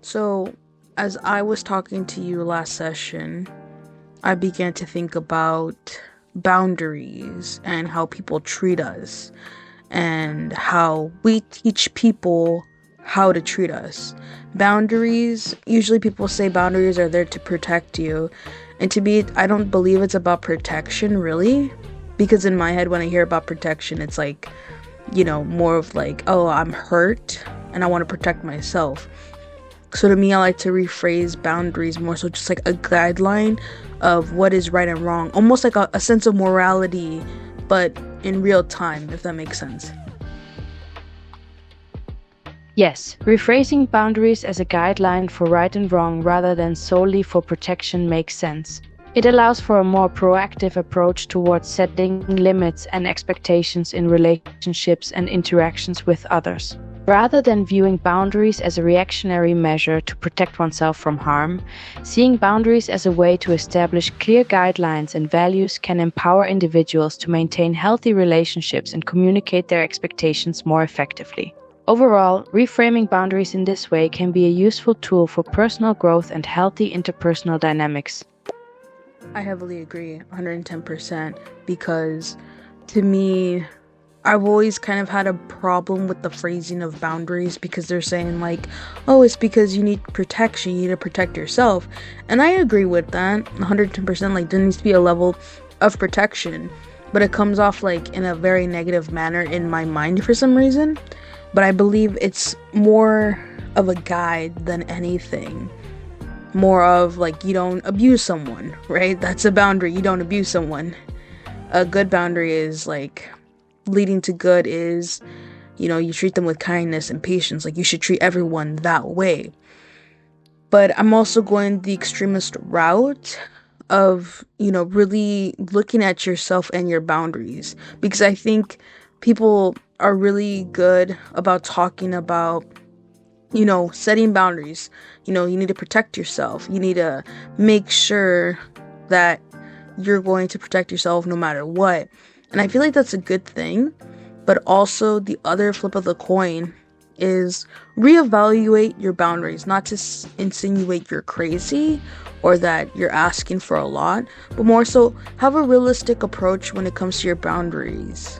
So, as I was talking to you last session, I began to think about boundaries and how people treat us and how we teach people how to treat us. Boundaries, usually people say boundaries are there to protect you. And to me, I don't believe it's about protection really. Because in my head, when I hear about protection, it's like, more of like, oh, I'm hurt and I want to protect myself. So to me, I like to rephrase boundaries more so just like a guideline of what is right and wrong, almost like a sense of morality, but in real time, if that makes sense. Yes, rephrasing boundaries as a guideline for right and wrong rather than solely for protection makes sense. It allows for a more proactive approach towards setting limits and expectations in relationships and interactions with others. Rather than viewing boundaries as a reactionary measure to protect oneself from harm, seeing boundaries as a way to establish clear guidelines and values can empower individuals to maintain healthy relationships and communicate their expectations more effectively. Overall, reframing boundaries in this way can be a useful tool for personal growth and healthy interpersonal dynamics. I heavily agree, 110%, because to me, I've always kind of had a problem with the phrasing of boundaries because they're saying, like, oh, it's because you need protection, you need to protect yourself. And I agree with that 110%. Like, there needs to be a level of protection, but it comes off like in a very negative manner in my mind for some reason. But I believe it's more of a guide than anything. More of like, you don't abuse someone, right? That's a boundary. You don't abuse someone. A good boundary is like leading to good is, you treat them with kindness and patience. Like, you should treat everyone that way. But I'm also going the extremist route of, really looking at yourself and your boundaries, because I think people are really good about talking about, setting boundaries. You need to protect yourself. You need to make sure that you're going to protect yourself no matter what. And I feel like that's a good thing. But also, the other flip of the coin is reevaluate your boundaries, not to insinuate you're crazy or that you're asking for a lot, but more so have a realistic approach when it comes to your boundaries.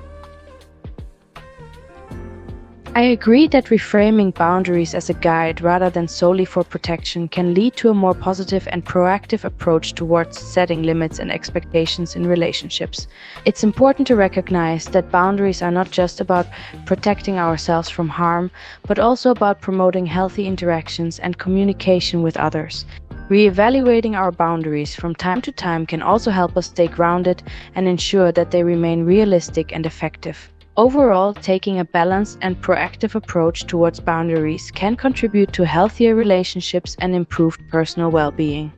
I agree that reframing boundaries as a guide rather than solely for protection can lead to a more positive and proactive approach towards setting limits and expectations in relationships. It's important to recognize that boundaries are not just about protecting ourselves from harm, but also about promoting healthy interactions and communication with others. Reevaluating our boundaries from time to time can also help us stay grounded and ensure that they remain realistic and effective. Overall, taking a balanced and proactive approach towards boundaries can contribute to healthier relationships and improved personal well-being.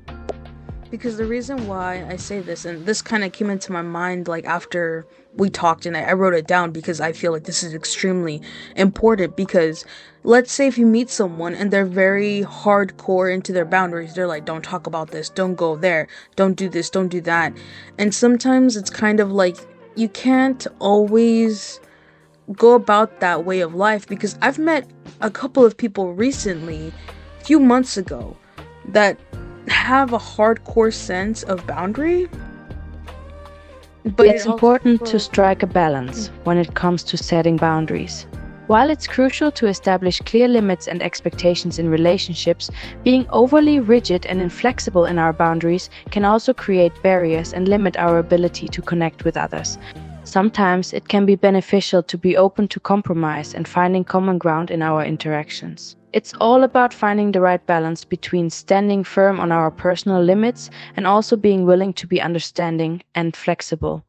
Because the reason why I say this, and this kind of came into my mind like after we talked, and I wrote it down because I feel like this is extremely important. Because let's say if you meet someone and they're very hardcore into their boundaries, they're like, don't talk about this, don't go there, don't do this, don't do that. And sometimes it's kind of like you can't always go about that way of life, because I've met a couple of people recently, a few months ago, that have a hardcore sense of boundary, but It's important to strike a balance when it comes to setting boundaries. While it's crucial to establish clear limits and expectations in relationships, being overly rigid and inflexible in our boundaries can also create barriers and limit our ability to connect with others. Sometimes it can be beneficial to be open to compromise and finding common ground in our interactions. It's all about finding the right balance between standing firm on our personal limits and also being willing to be understanding and flexible.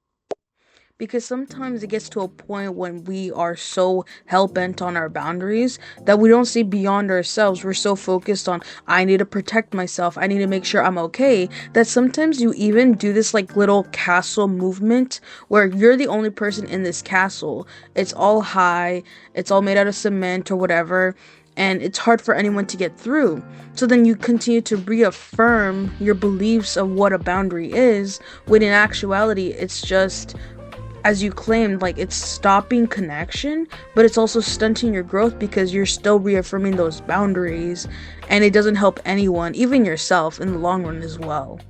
because sometimes it gets to a point when we are so hell-bent on our boundaries that we don't see beyond ourselves. We're so focused on, I need to protect myself, I need to make sure I'm okay, that sometimes you even do this like little castle movement where you're the only person in this castle. It's all high, it's all made out of cement or whatever, and it's hard for anyone to get through. So then you continue to reaffirm your beliefs of what a boundary is, when in actuality it's just as you claimed, like it's stopping connection, but it's also stunting your growth because you're still reaffirming those boundaries and it doesn't help anyone, even yourself, in the long run as well.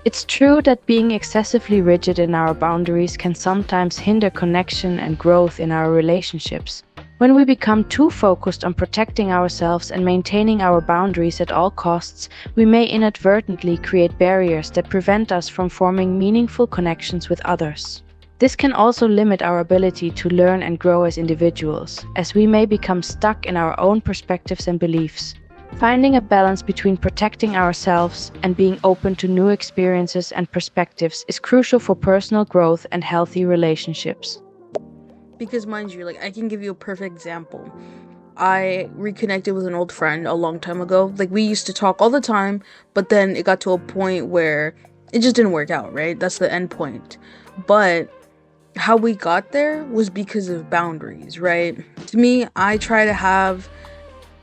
It's true that being excessively rigid in our boundaries can sometimes hinder connection and growth in our relationships. When we become too focused on protecting ourselves and maintaining our boundaries at all costs, we may inadvertently create barriers that prevent us from forming meaningful connections with others. This can also limit our ability to learn and grow as individuals, as we may become stuck in our own perspectives and beliefs. Finding a balance between protecting ourselves and being open to new experiences and perspectives is crucial for personal growth and healthy relationships. Because, mind you, like, I can give you a perfect example. I reconnected with an old friend a long time ago. Like, we used to talk all the time, but then it got to a point where it just didn't work out, right? That's the end point. But how we got there was because of boundaries, right? To me, I try to have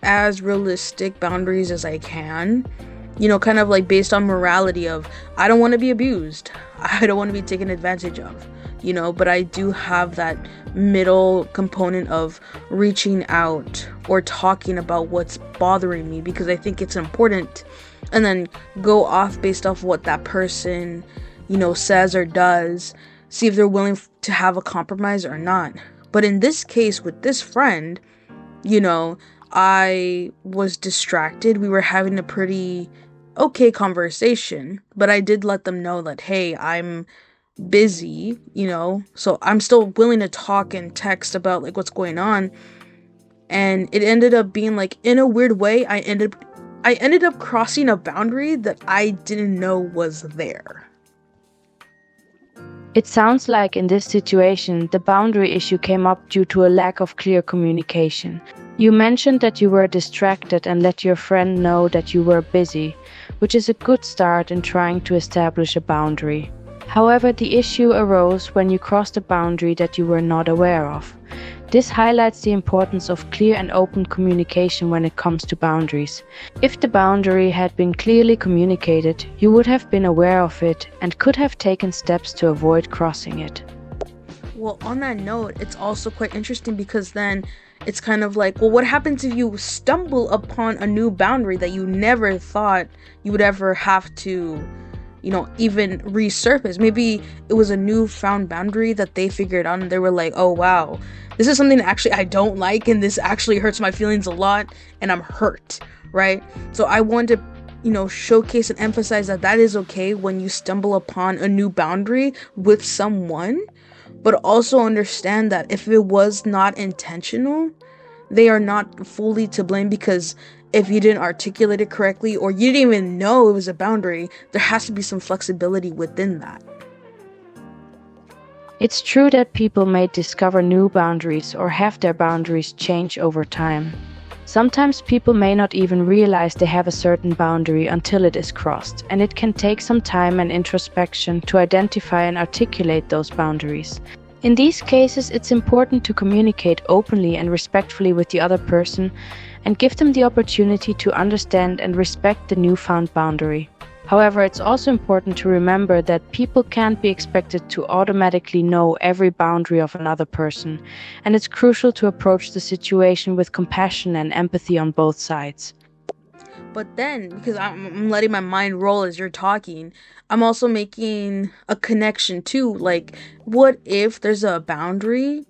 as realistic boundaries as I can. Kind of like based on morality of I don't want to be abused. I don't want to be taken advantage of, but I do have that middle component of reaching out or talking about what's bothering me because I think it's important and then go off based off what that person, says or does, see if they're willing to have a compromise or not. But in this case with this friend, you know, I was distracted. We were having a pretty okay conversation, but I did let them know that, hey, I'm busy, so I'm still willing to talk and text about like what's going on. And it ended up being like, in a weird way, I ended up crossing a boundary that I didn't know was there. It sounds like in this situation, the boundary issue came up due to a lack of clear communication. You mentioned that you were distracted and let your friend know that you were busy, which is a good start in trying to establish a boundary. However, the issue arose when you crossed a boundary that you were not aware of. This highlights the importance of clear and open communication when it comes to boundaries. If the boundary had been clearly communicated, you would have been aware of it and could have taken steps to avoid crossing it. Well, on that note, it's also quite interesting because then it's kind of like, well, what happens if you stumble upon a new boundary that you never thought you would ever have to, even resurface? Maybe it was a newfound boundary that they figured out and they were like, oh, wow, this is something that actually I don't like and this actually hurts my feelings a lot and I'm hurt, right? So I want to, showcase and emphasize that that is okay when you stumble upon a new boundary with someone, but also understand that if it was not intentional, they are not fully to blame because if you didn't articulate it correctly or you didn't even know it was a boundary, there has to be some flexibility within that. It's true that people may discover new boundaries or have their boundaries change over time. Sometimes people may not even realize they have a certain boundary until it is crossed, and it can take some time and introspection to identify and articulate those boundaries. In these cases, it's important to communicate openly and respectfully with the other person and give them the opportunity to understand and respect the newfound boundary. However, it's also important to remember that people can't be expected to automatically know every boundary of another person, and it's crucial to approach the situation with compassion and empathy on both sides. But then, because I'm letting my mind roll as you're talking, I'm also making a connection too. Like, what if there's a boundary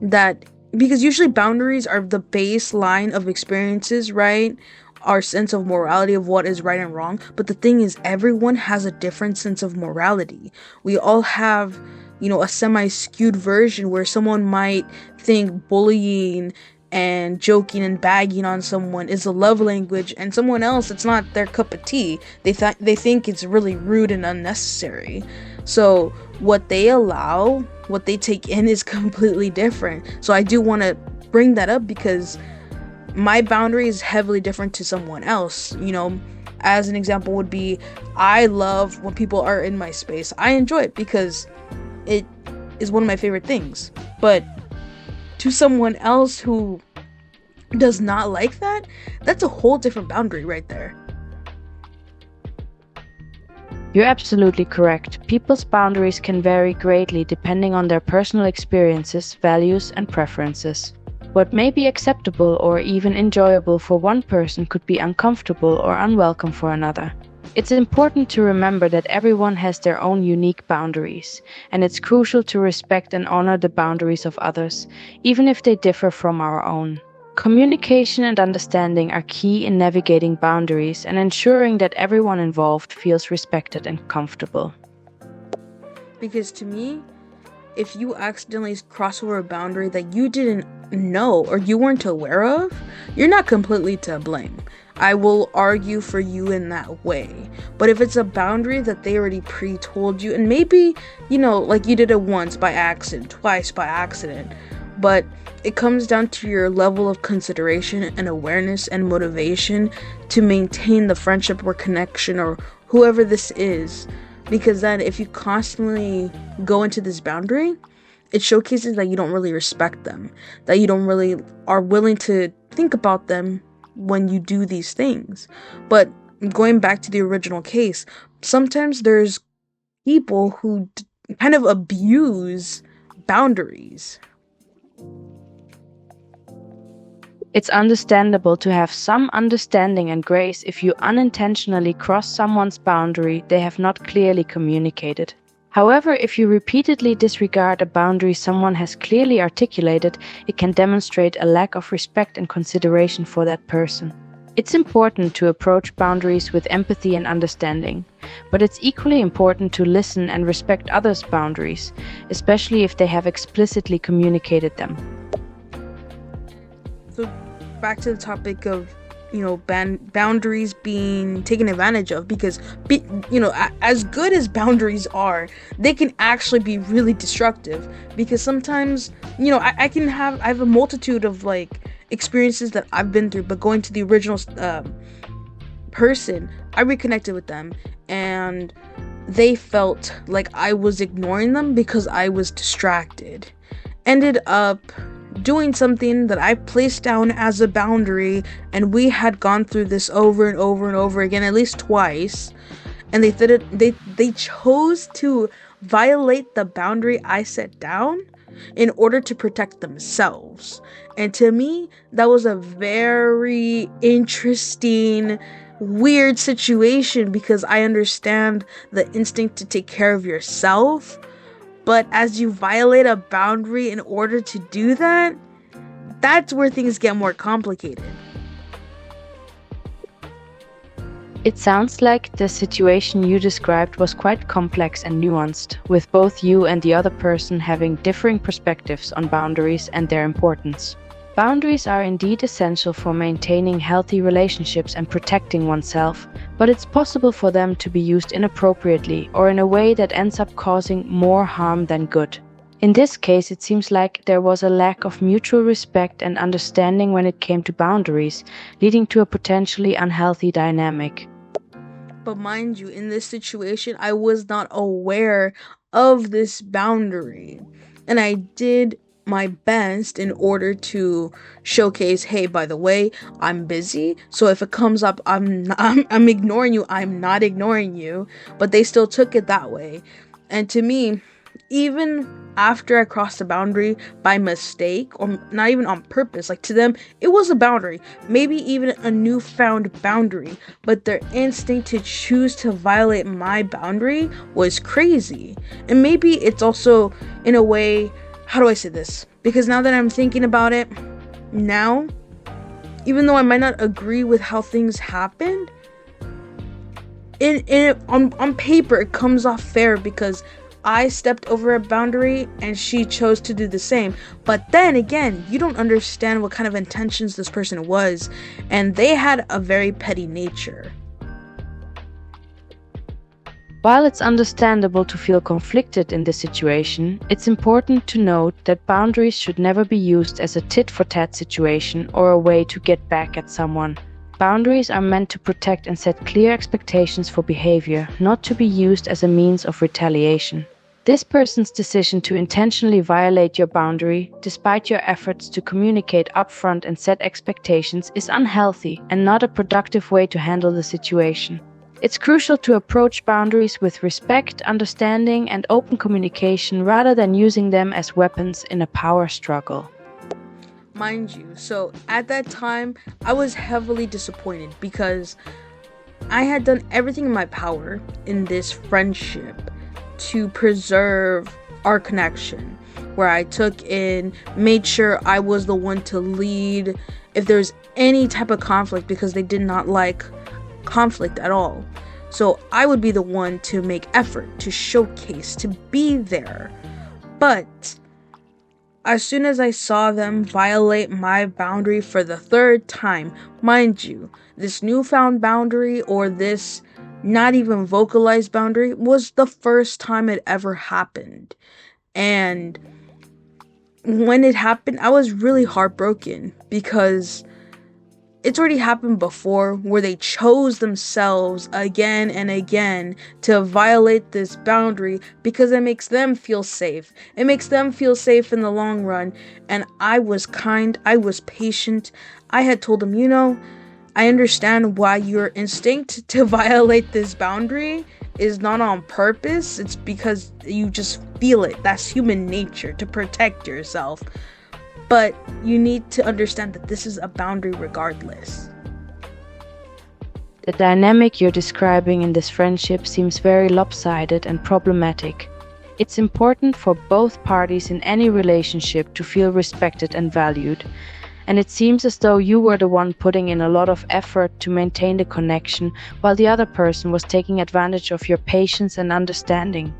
that, because usually boundaries are the baseline of experiences, right? Our sense of morality of what is right and wrong. But the thing is, everyone has a different sense of morality. We all have, a semi skewed version where someone might think bullying and joking and bagging on someone is a love language, and someone else, it's not their cup of tea. They think it's really rude and unnecessary. So what they allow, what they take in is completely different. So I do want to bring that up because my boundary is heavily different to someone else. As an example would be, I love when people are in my space. I enjoy it because it is one of my favorite things. But to someone else who does not like that, that's a whole different boundary right there. You're absolutely correct. People's boundaries can vary greatly depending on their personal experiences, values, and preferences. What may be acceptable or even enjoyable for one person could be uncomfortable or unwelcome for another. It's important to remember that everyone has their own unique boundaries, and it's crucial to respect and honor the boundaries of others, even if they differ from our own. Communication and understanding are key in navigating boundaries and ensuring that everyone involved feels respected and comfortable. Because to me, if you accidentally cross over a boundary that you didn't know or you weren't aware of, you're not completely to blame. I will argue for you in that way. But if it's a boundary that they already pre-told you, and maybe, like you did it once by accident, twice by accident, but it comes down to your level of consideration and awareness and motivation to maintain the friendship or connection or whoever this is. Because then if you constantly go into this boundary, it showcases that you don't really respect them, that you don't really are willing to think about them when you do these things. But going back to the original case, sometimes there's people who kind of abuse boundaries. It's understandable to have some understanding and grace if you unintentionally cross someone's boundary they have not clearly communicated. However, if you repeatedly disregard a boundary someone has clearly articulated, it can demonstrate a lack of respect and consideration for that person. It's important to approach boundaries with empathy and understanding, but it's equally important to listen and respect others' boundaries, especially if they have explicitly communicated them. So back to the topic of boundaries being taken advantage of, because as good as boundaries are, they can actually be really destructive, because sometimes I have a multitude of experiences that I've been through, but going to the original person, I reconnected with them and they felt like I was ignoring them because I was distracted. Ended up doing something that I placed down as a boundary, and we had gone through this over and over and over again, at least twice, and they chose to violate the boundary I set down in order to protect themselves. And to me, that was a very interesting, weird situation, because I understand the instinct to take care of yourself. But as you violate a boundary in order to do that, that's where things get more complicated. It sounds like the situation you described was quite complex and nuanced, with both you and the other person having differing perspectives on boundaries and their importance. Boundaries are indeed essential for maintaining healthy relationships and protecting oneself, but it's possible for them to be used inappropriately or in a way that ends up causing more harm than good. In this case, it seems like there was a lack of mutual respect and understanding when it came to boundaries, leading to a potentially unhealthy dynamic. But mind you, in this situation, I was not aware of this boundary. And I did my best in order to showcase, hey, by the way, I'm busy, so if it comes up, I'm ignoring you. I'm not ignoring you. But they still took it that way. And to me, even after I crossed the boundary by mistake, or not even on purpose, to them, it was a boundary, maybe even a newfound boundary, but their instinct to choose to violate my boundary was crazy. And maybe it's also, in a way, how do I say this? Because now that I'm thinking about it, now, even though I might not agree with how things happened, on paper, it comes off fair, because I stepped over a boundary and she chose to do the same. But then again, you don't understand what kind of intentions this person was, and they had a very petty nature. While it's understandable to feel conflicted in this situation, it's important to note that boundaries should never be used as a tit-for-tat situation or a way to get back at someone. Boundaries are meant to protect and set clear expectations for behavior, not to be used as a means of retaliation. This person's decision to intentionally violate your boundary, despite your efforts to communicate upfront and set expectations, is unhealthy and not a productive way to handle the situation. It's crucial to approach boundaries with respect, understanding, and open communication rather than using them as weapons in a power struggle. Mind you, so at that time, I was heavily disappointed because I had done everything in my power in this friendship to preserve our connection, where I took in, made sure I was the one to lead if there's any type of conflict because they did not like conflict at all. So I would be the one to make effort, to showcase, to be there. But as soon as I saw them violate my boundary for the third time, mind you, this newfound boundary or this not even vocalized boundary was the first time it ever happened. And when it happened, I was really heartbroken because it's already happened before where they chose themselves again and again to violate this boundary because it makes them feel safe. It makes them feel safe in the long run. And I was kind, I was patient. I had told them, I understand why your instinct to violate this boundary is not on purpose. It's because you just feel it. That's human nature to protect yourself. But you need to understand that this is a boundary regardless. The dynamic you're describing in this friendship seems very lopsided and problematic. It's important for both parties in any relationship to feel respected and valued, and it seems as though you were the one putting in a lot of effort to maintain the connection while the other person was taking advantage of your patience and understanding.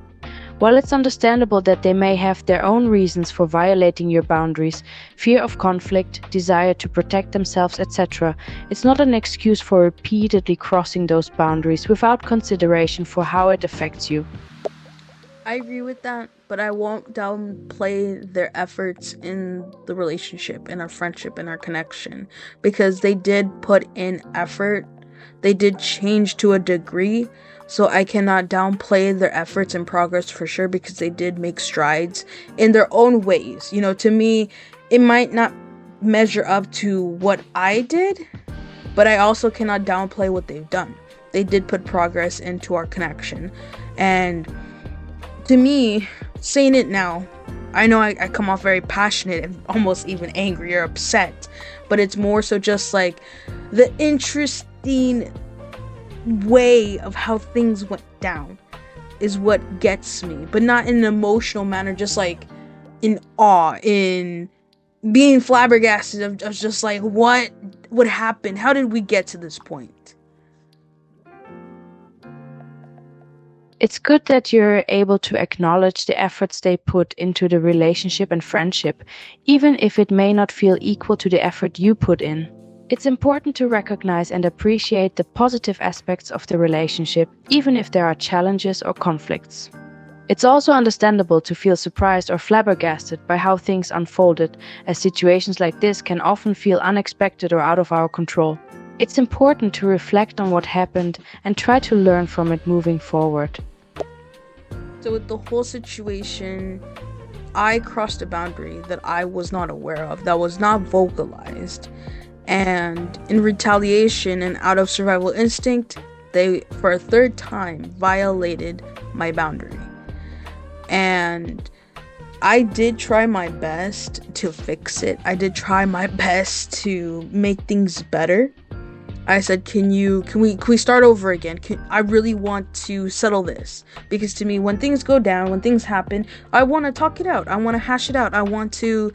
While it's understandable that they may have their own reasons for violating your boundaries, fear of conflict, desire to protect themselves, etc., it's not an excuse for repeatedly crossing those boundaries without consideration for how it affects you. I agree with that, but I won't downplay their efforts in the relationship, in our friendship, in our connection, because they did put in effort. They did change to a degree, so I cannot downplay their efforts and progress for sure because they did make strides in their own ways. To me, it might not measure up to what I did, but I also cannot downplay what they've done. They did put progress into our connection. And to me, saying it now, I know I come off very passionate and almost even angry or upset, but it's more so just like the interesting way of how things went down is what gets me, but not in an emotional manner, just like in awe, in being flabbergasted of just like what happened, how did we get to this point. It's good that you're able to acknowledge the efforts they put into the relationship and friendship, even if it may not feel equal to the effort you put in. It's important to recognize and appreciate the positive aspects of the relationship, even if there are challenges or conflicts. It's also understandable to feel surprised or flabbergasted by how things unfolded, as situations like this can often feel unexpected or out of our control. It's important to reflect on what happened and try to learn from it moving forward. So with the whole situation, I crossed a boundary that I was not aware of, that was not vocalized. And in retaliation and out of survival instinct, they, for a third time, violated my boundary. And I did try my best to fix it. I did try my best to make things better. I said, can we start over again? I really want to settle this. Because to me, when things go down, when things happen, I want to talk it out. I want to hash it out. I want to,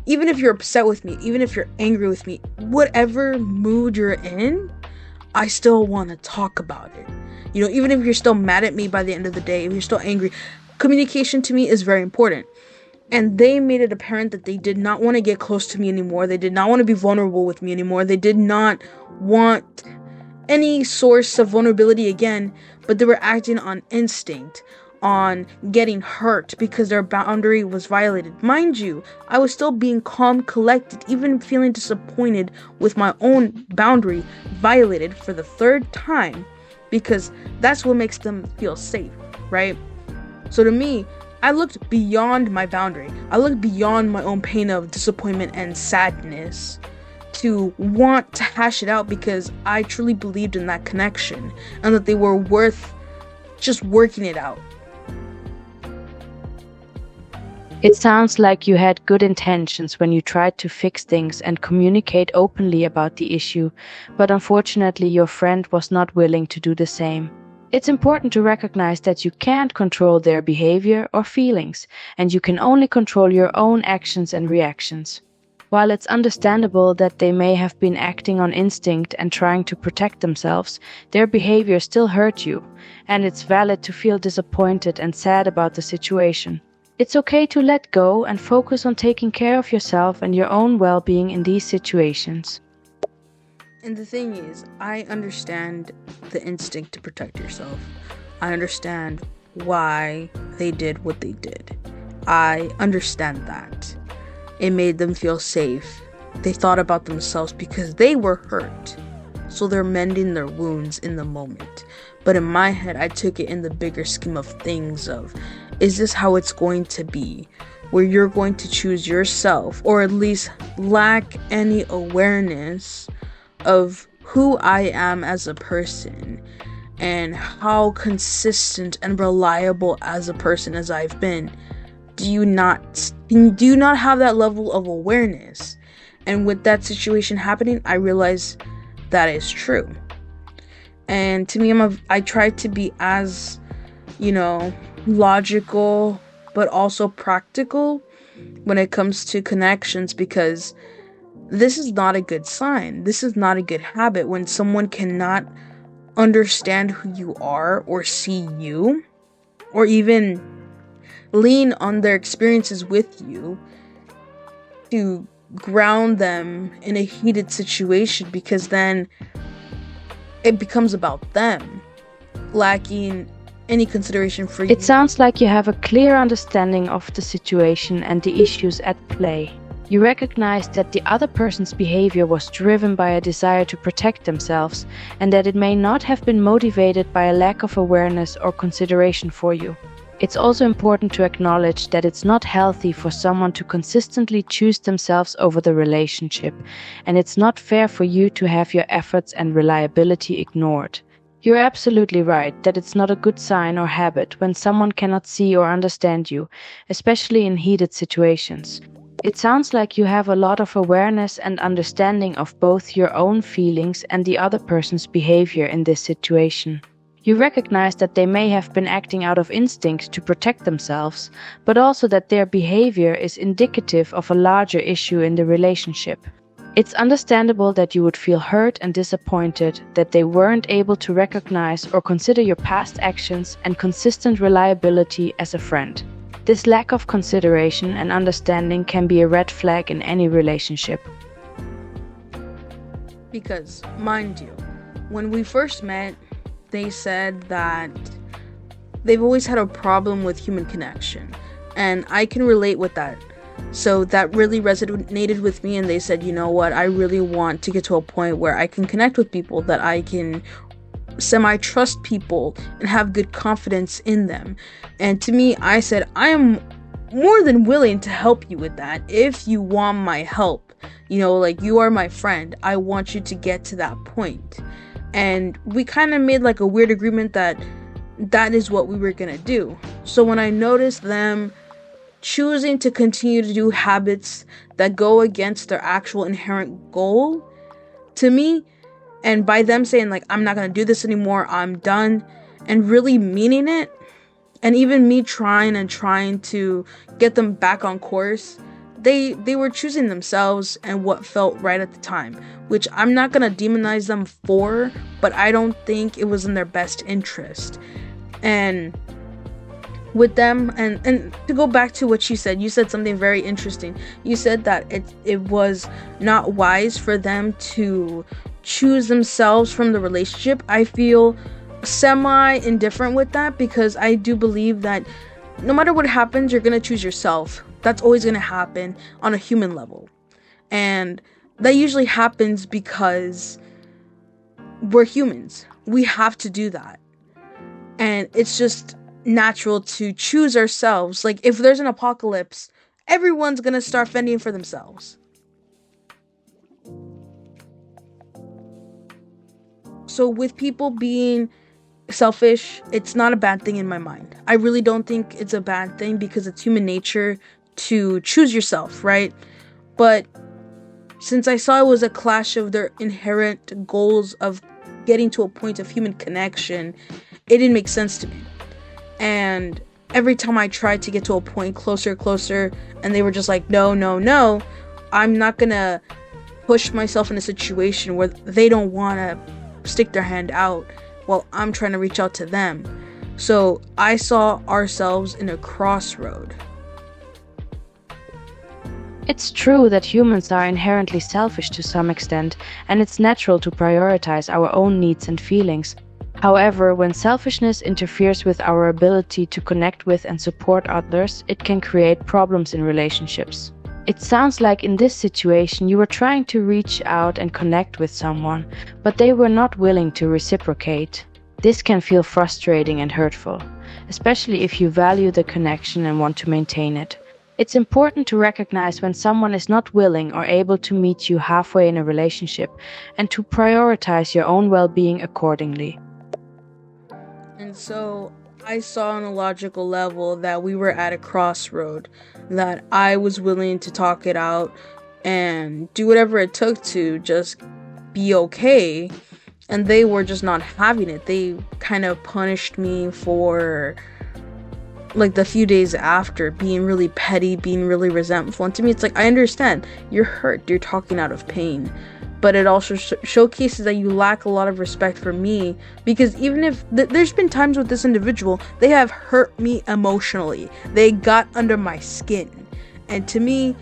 even if you're upset with me, even if you're angry with me, whatever mood you're in, I still want to talk about it. Even if you're still mad at me by the end of the day, if you're still angry, communication to me is very important. And they made it apparent that they did not want to get close to me anymore. They did not want to be vulnerable with me anymore. They did not want any source of vulnerability again, but they were acting on instinct, on getting hurt because their boundary was violated. Mind you, I was still being calm, collected, even feeling disappointed with my own boundary violated for the third time, because that's what makes them feel safe, right? So to me, I looked beyond my boundary. I looked beyond my own pain of disappointment and sadness to want to hash it out because I truly believed in that connection and that they were worth just working it out. It sounds like you had good intentions when you tried to fix things and communicate openly about the issue, but unfortunately your friend was not willing to do the same. It's important to recognize that you can't control their behavior or feelings, and you can only control your own actions and reactions. While it's understandable that they may have been acting on instinct and trying to protect themselves, their behavior still hurt you, and it's valid to feel disappointed and sad about the situation. It's okay to let go and focus on taking care of yourself and your own well being in these situations. And the thing is, I understand the instinct to protect yourself. I understand why they did what they did. I understand that. It made them feel safe. They thought about themselves because they were hurt. So they're mending their wounds in the moment. But in my head, I took it in the bigger scheme of things of, is this how it's going to be? Where you're going to choose yourself, or at least lack any awareness of who I am as a person and how consistent and reliable as a person as I've been. Do you not have that level of awareness? And with that situation happening, I realize that is true. And to me, I try to be as, you know, logical but also practical when it comes to connections, because this is not a good sign. This is not a good habit when someone cannot understand who you are or see you or even lean on their experiences with you to ground them in a heated situation, because then it becomes about them, lacking any consideration for you. It sounds like you have a clear understanding of the situation and the issues at play. You recognize that the other person's behavior was driven by a desire to protect themselves, and that it may not have been motivated by a lack of awareness or consideration for you. It's also important to acknowledge that it's not healthy for someone to consistently choose themselves over the relationship, and it's not fair for you to have your efforts and reliability ignored. You're absolutely right that it's not a good sign or habit when someone cannot see or understand you, especially in heated situations. It sounds like you have a lot of awareness and understanding of both your own feelings and the other person's behavior in this situation. You recognize that they may have been acting out of instinct to protect themselves, but also that their behavior is indicative of a larger issue in the relationship. It's understandable that you would feel hurt and disappointed that they weren't able to recognize or consider your past actions and consistent reliability as a friend. This lack of consideration and understanding can be a red flag in any relationship. Because, mind you, when we first met, they said that they've always had a problem with human connection. And I can relate with that. So that really resonated with me, and they said, you know what, I really want to get to a point where I can connect with people, that I can semi-trust people and have good confidence in them. And to me, I said, I am more than willing to help you with that if you want my help. Like, you are my friend. I want you to get to that point. And we kind of made like a weird agreement that is what we were gonna do. So when I noticed them choosing to continue to do habits that go against their actual inherent goal, to me, and by them saying like, I'm not gonna do this anymore, I'm done, and really meaning it, and even me trying to get them back on course, they were choosing themselves and what felt right at the time, which I'm not gonna demonize them for, but I don't think it was in their best interest. And with them, and to go back to what you said something very interesting. You said that it was not wise for them to choose themselves from the relationship. I feel semi indifferent with that, because I do believe that no matter what happens, you're gonna choose yourself. That's always gonna happen on a human level, and that usually happens because we're humans. We have to do that, and it's just natural to choose ourselves. Like, if there's an apocalypse, everyone's gonna start fending for themselves. So with people being selfish, it's not a bad thing in my mind. I really don't think it's a bad thing because it's human nature to choose yourself, right? But since I saw it was a clash of their inherent goals of getting to a point of human connection, it didn't make sense to me. And every time I tried to get to a point closer, and they were just like, no, no, no, I'm not gonna push myself in a situation where they don't want to stick their hand out while I'm trying to reach out to them. So I saw ourselves in a crossroad. It's true that humans are inherently selfish to some extent, and it's natural to prioritize our own needs and feelings. However, when selfishness interferes with our ability to connect with and support others, it can create problems in relationships. It sounds like in this situation you were trying to reach out and connect with someone, but they were not willing to reciprocate. This can feel frustrating and hurtful, especially if you value the connection and want to maintain it. It's important to recognize when someone is not willing or able to meet you halfway in a relationship and to prioritize your own well-being accordingly. And so I saw on a logical level that we were at a crossroad, that I was willing to talk it out and do whatever it took to just be okay. And they were just not having it. They kind of punished me for like the few days after, being really petty, being really resentful. And to me, it's like, I understand you're hurt, you're talking out of pain, but it also showcases that you lack a lot of respect for me, because even if there's been times with this individual, they have hurt me emotionally, they got under my skin, and to me,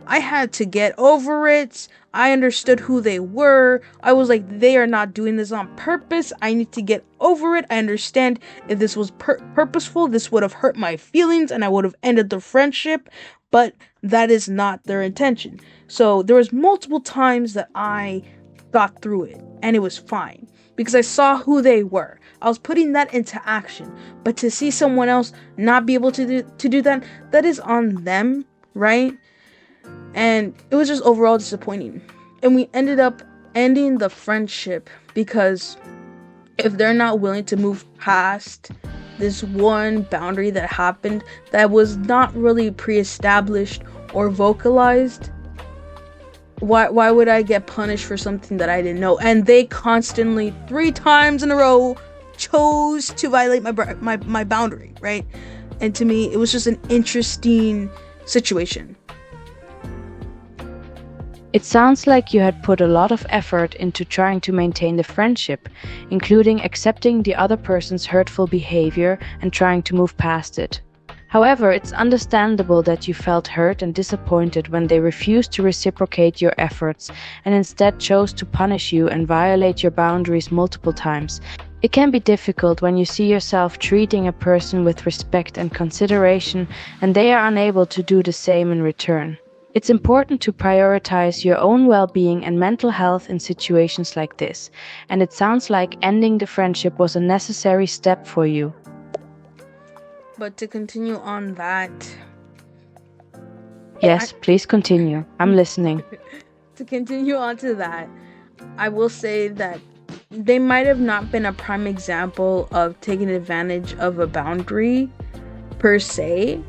I had to get over it. I understood who they were. I was like, they are not doing this on purpose. I need to get over it. I understand if this was purposeful, this would have hurt my feelings and I would have ended the friendship, but that is not their intention. So there was multiple times that I got through it and it was fine because I saw who they were. I was putting that into action. But to see someone else not be able to do that, that is on them, right? And it was just overall disappointing. And we ended up ending the friendship because if they're not willing to move past this one boundary that happened that was not really pre-established or vocalized, why would I get punished for something that I didn't know? And they constantly 3 times in a row chose to violate my boundary, right? And to me, it was just an interesting situation. It sounds like you had put a lot of effort into trying to maintain the friendship, including accepting the other person's hurtful behavior and trying to move past it. However, it's understandable that you felt hurt and disappointed when they refused to reciprocate your efforts and instead chose to punish you and violate your boundaries multiple times. It can be difficult when you see yourself treating a person with respect and consideration and they are unable to do the same in return. It's important to prioritize your own well-being and mental health in situations like this, and it sounds like ending the friendship was a necessary step for you. But to continue on that... Yes, please continue. I'm listening. To continue on to that, I will say that they might have not been a prime example of taking advantage of a boundary per se,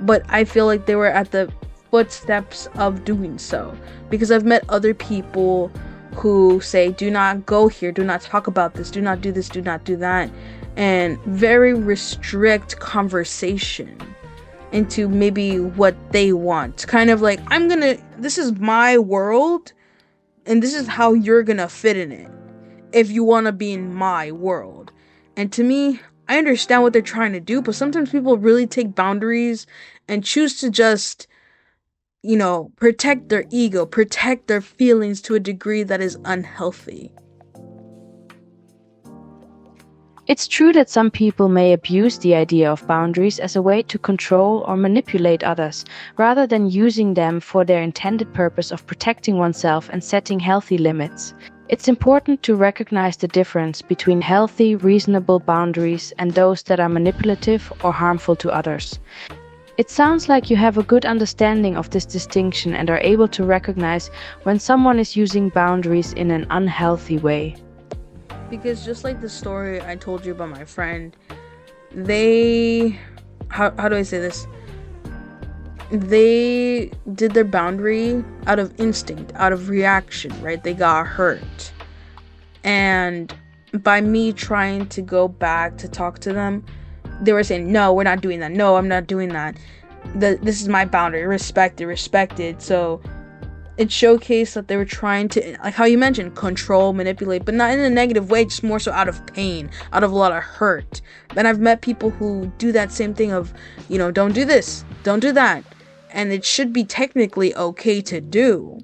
but I feel like they were at the footsteps of doing so, because I've met other people who say, do not go here, do not talk about this, do not do this, do not do that, and very restrict conversation into maybe what they want, kind of like, this is my world and this is how you're gonna fit in it if you want to be in my world. And to me, I understand what they're trying to do, but sometimes people really take boundaries and choose to just protect their ego, protect their feelings to a degree that is unhealthy. It's true that some people may abuse the idea of boundaries as a way to control or manipulate others, rather than using them for their intended purpose of protecting oneself and setting healthy limits. It's important to recognize the difference between healthy, reasonable boundaries and those that are manipulative or harmful to others. It sounds like you have a good understanding of this distinction and are able to recognize when someone is using boundaries in an unhealthy way. Because just like the story I told you about my friend, they how do I say this? They did their boundary out of instinct, out of reaction, right? They got hurt. And by me trying to go back to talk to them, they were saying, "No, we're not doing that. No, I'm not doing that. This is my boundary. Respect it." So it showcased that they were trying to, like how you mentioned, control, manipulate, but not in a negative way, just more so out of pain, out of a lot of hurt. And I've met people who do that same thing of, don't do this, don't do that. And it should be technically okay to do.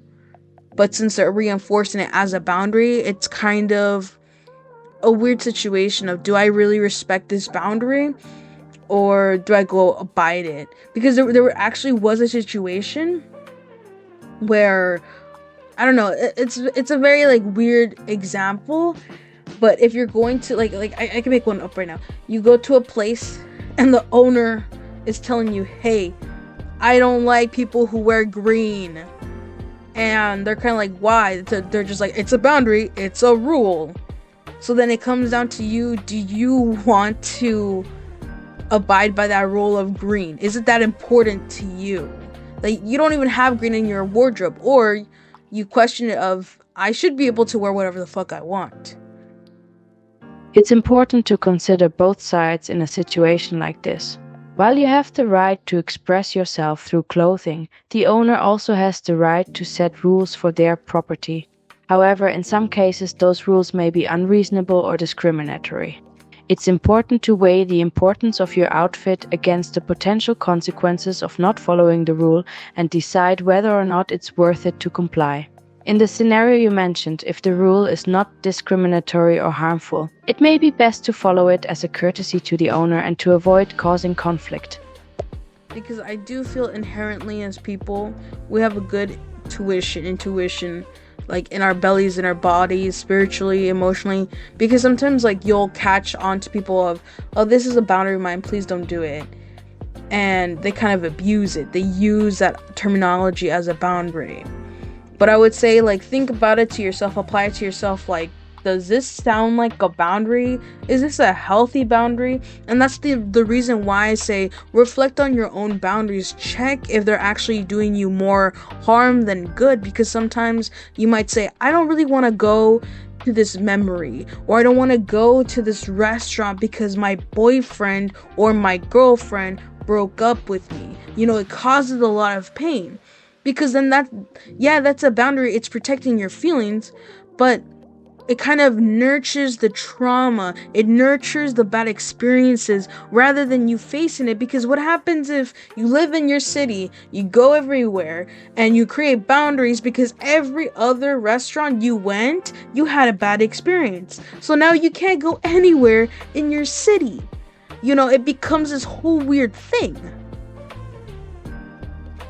But since they're reinforcing it as a boundary, it's kind of a weird situation of, do I really respect this boundary? Or do I go abide it? Because there actually was a situation where, I don't know, it's a very like weird example, but if you're going to like I can make one up right now. You go to a place and the owner is telling you, "Hey, I don't like people who wear green," and they're kind of like, "Why?" They're just like, "It's a boundary, it's a rule." So then it comes down to you. Do you want to abide by that rule of green? Is it that important to you? Like, you don't even have green in your wardrobe, or you question it of, I should be able to wear whatever the fuck I want. It's important to consider both sides in a situation like this. While you have the right to express yourself through clothing, the owner also has the right to set rules for their property. However, in some cases, those rules may be unreasonable or discriminatory. It's important to weigh the importance of your outfit against the potential consequences of not following the rule and decide whether or not it's worth it to comply. In the scenario you mentioned, if the rule is not discriminatory or harmful, it may be best to follow it as a courtesy to the owner and to avoid causing conflict. Because I do feel inherently as people, we have a good intuition, like in our bellies, in our bodies, spiritually, emotionally, because sometimes like you'll catch on to people of, "Oh, this is a boundary of mine, please don't do it," and they kind of abuse it. They use that terminology as a boundary. But I would say, like, think about it to yourself, apply it to yourself, like, does this sound like a boundary? Is this a healthy boundary? And that's the reason why I say reflect on your own boundaries. Check if they're actually doing you more harm than good, because sometimes you might say, I don't really want to go to this memory, or I don't want to go to this restaurant because my boyfriend or my girlfriend broke up with me. It causes a lot of pain. Because then that's a boundary. It's protecting your feelings, but it kind of nurtures the trauma. It nurtures the bad experiences rather than you facing it. Because what happens if you live in your city, you go everywhere, and you create boundaries because every other restaurant you went, you had a bad experience. So now you can't go anywhere in your city. It becomes this whole weird thing.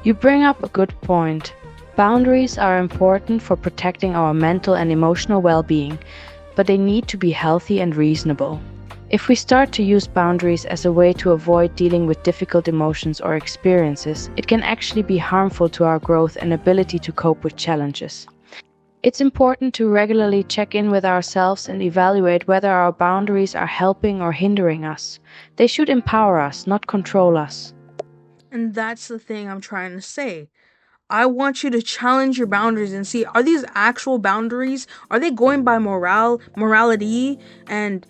You bring up a good point. Boundaries are important for protecting our mental and emotional well-being, but they need to be healthy and reasonable. If we start to use boundaries as a way to avoid dealing with difficult emotions or experiences, it can actually be harmful to our growth and ability to cope with challenges. It's important to regularly check in with ourselves and evaluate whether our boundaries are helping or hindering us. They should empower us, not control us. And that's the thing I'm trying to say. I want you to challenge your boundaries and see, are these actual boundaries? Are they going by morality? And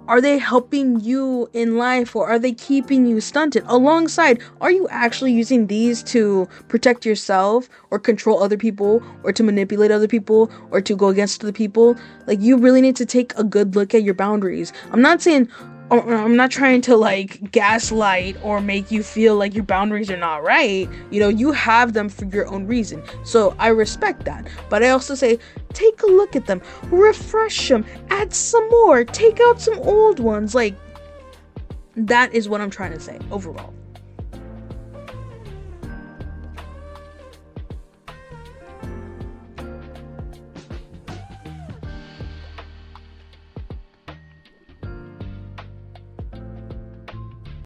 are they helping you in life, or are they keeping you stunted? Alongside, are you actually using these to protect yourself or control other people or to manipulate other people or to go against other people? Like, you really need to take a good look at your boundaries. I'm not trying to like gaslight or make you feel like your boundaries are not right. You have them for your own reason. So I respect that. But I also say, take a look at them, refresh them, add some more, take out some old ones. Like, that is what I'm trying to say overall.